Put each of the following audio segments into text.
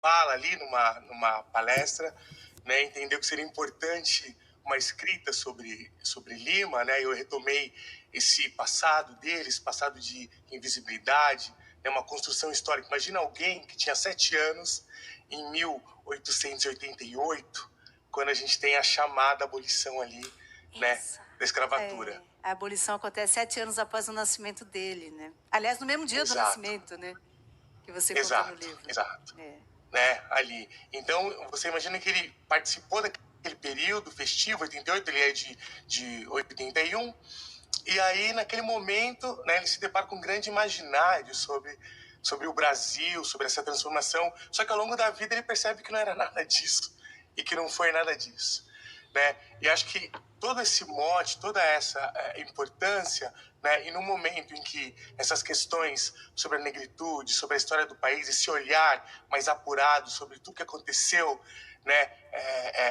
fala ali numa palestra, né, entendeu que seria importante uma escrita sobre Lima, né? Eu retomei esse passado dele, esse passado de invisibilidade, né, uma construção histórica. Imagina alguém que tinha 7 anos em 1888, quando a gente tem a chamada abolição ali, né, Essa. da escravatura. A abolição acontece 7 anos após o nascimento dele, né? Aliás, no mesmo dia do Exato, nascimento, né? Que você conta no exato, livro. exato. É. Né, ali. Então, você imagina que ele participou daquele período festivo, 88, ele é de 81, e aí, naquele momento, né, ele se depara com um grande imaginário sobre o Brasil, sobre essa transformação, só que ao longo da vida ele percebe que não era nada disso, e que não foi nada disso. Né? E acho que todo esse mote, toda essa importância, né, e no momento em que essas questões sobre a negritude, sobre a história do país, esse olhar mais apurado sobre tudo que aconteceu, né,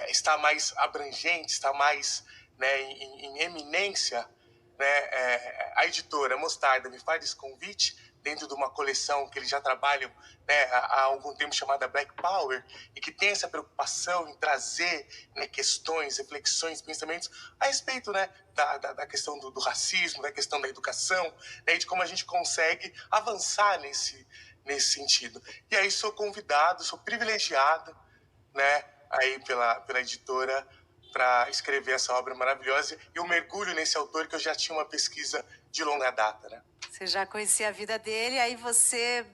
está mais abrangente, está mais, né, em eminência, né, a editora Mostarda me faz esse convite dentro de uma coleção que eles já trabalham, né, há algum tempo, chamada Black Power, e que tem essa preocupação em trazer, né, questões, reflexões, pensamentos a respeito, né, da questão do racismo, da questão da educação, né, e de como a gente consegue avançar nesse sentido. E aí sou convidado, sou privilegiado, né, aí pela editora, para escrever essa obra maravilhosa, e eu mergulho nesse autor que eu já tinha uma pesquisa de longa data, né? Você já conhecia a vida dele, aí você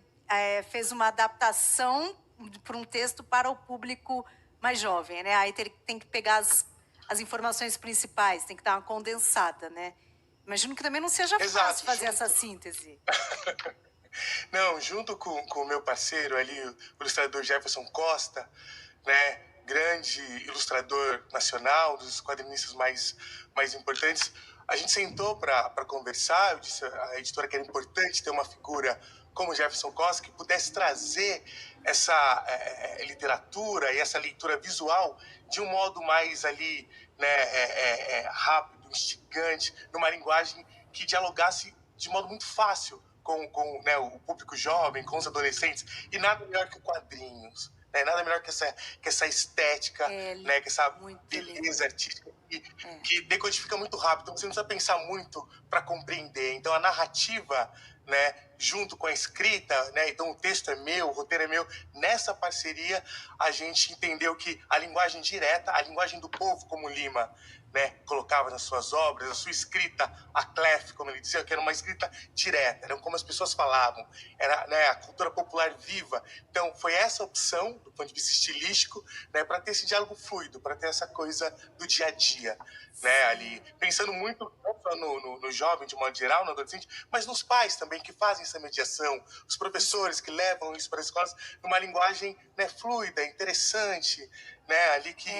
fez uma adaptação para um texto para o público mais jovem, né? Aí tem que pegar as informações principais, tem que dar uma condensada, né? Imagino que também não seja fácil Exato, fazer essa junto. síntese. Não, junto com o meu parceiro ali, o ilustrador Jefferson Costa, né, grande ilustrador nacional, um dos quadrinistas mais importantes, a gente sentou para conversar. Eu disse à editora que era importante ter uma figura como Jefferson Costa que pudesse trazer essa literatura e essa leitura visual de um modo mais ali, né, rápido, instigante, numa linguagem que dialogasse de modo muito fácil com né, o público jovem, com os adolescentes, e nada melhor que quadrinhos, né? Nada melhor que essa estética, né, que essa Muito lindo. beleza artística É. que decodifica muito rápido, então você não precisa pensar muito para compreender. Então a narrativa, né, junto com a escrita, né, então o texto é meu, o roteiro é meu, nessa parceria a gente entendeu que a linguagem direta, a linguagem do povo, como Lima, né, colocava nas suas obras, a sua escrita, a clef, como ele dizia, que era uma escrita direta, eram como as pessoas falavam, era, né, a cultura popular viva. Então foi essa opção, do ponto de vista estilístico, né, para ter esse diálogo fluido, para ter essa coisa do dia a dia, né, ali, pensando muito não só no jovem, de modo geral, no adolescente, mas nos pais também, que fazem essa mediação, os professores que levam isso para as escolas, numa linguagem, né, fluida, interessante, né, ali que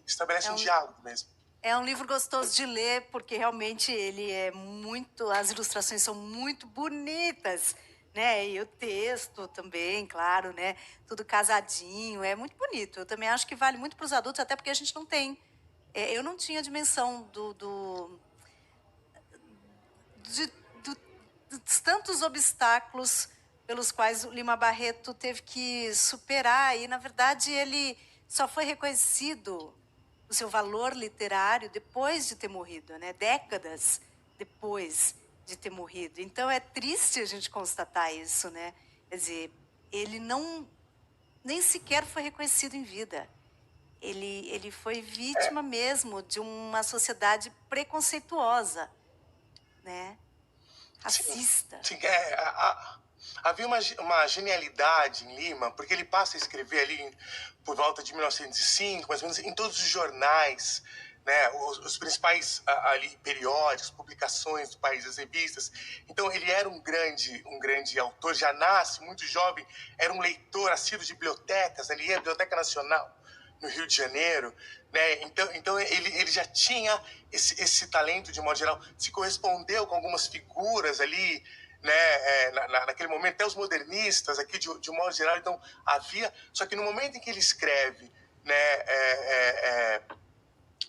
estabelece É um um, diálogo mesmo. é um livro gostoso de ler, porque realmente ele é muito. As ilustrações são muito bonitas, né? E o texto também, claro, né? Tudo casadinho, é muito bonito. Eu também acho que vale muito para os adultos, até porque a gente não tem. Eu não tinha dimensão de, do- dos tantos obstáculos pelos quais o Lima Barreto teve que superar. E, na verdade, ele só foi reconhecido o seu valor literário depois de ter morrido, né? Décadas depois de ter morrido. Então, é triste a gente constatar isso, né? Quer dizer, ele não nem sequer foi reconhecido em vida. Ele foi vítima mesmo de uma sociedade preconceituosa, né? Sim, Racista. sim, havia uma genialidade em Lima, porque ele passa a escrever ali por volta de 1905, mais ou menos, em todos os jornais, né, os principais ali periódicos, publicações do país, as revistas. Então ele era um grande autor, já nasce muito jovem, era um leitor assíduo de bibliotecas, ali a Biblioteca Nacional no Rio de Janeiro, né? Então ele já tinha esse talento, de modo geral, se correspondeu com algumas figuras ali, né, naquele momento, até os modernistas aqui, de um modo geral. Então havia, só que no momento em que ele escreve, né,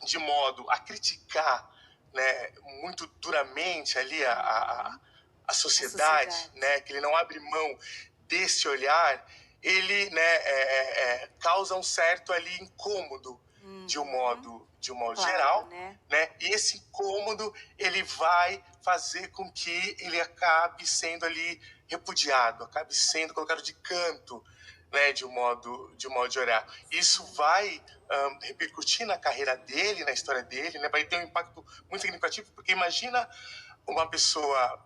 de modo a criticar, né, muito duramente ali a A sociedade, sociedade. né, que ele não abre mão desse olhar, ele, né, causa um certo ali incômodo de um modo Claro, geral, né? né? E esse incômodo ele vai fazer com que ele acabe sendo ali repudiado, acabe sendo colocado de canto, né, de um modo geral. Isso vai repercutir na carreira dele, na história dele, né? Vai ter um impacto muito significativo, porque imagina uma pessoa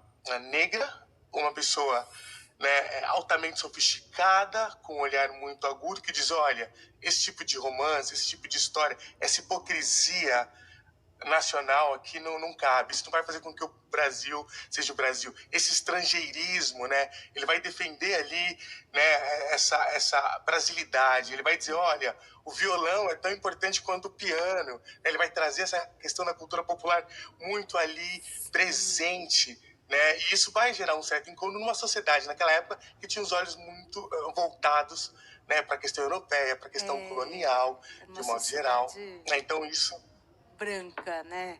negra, uma pessoa, né, altamente sofisticada, com um olhar muito agudo, que diz: olha, esse tipo de romance, esse tipo de história, essa hipocrisia nacional aqui não cabe. Isso não vai fazer com que o Brasil seja o Brasil. Esse estrangeirismo, né? Ele vai defender ali, né, essa brasilidade. Ele vai dizer, olha, o violão é tão importante quanto o piano. Ele vai trazer essa questão da cultura popular muito ali presente. Né? E isso vai gerar um certo incômodo numa sociedade, naquela época, que tinha os olhos muito voltados, né, para a questão europeia, para a questão colonial, Era de uma um modo geral. sociedade Né? Então, isso branca, né?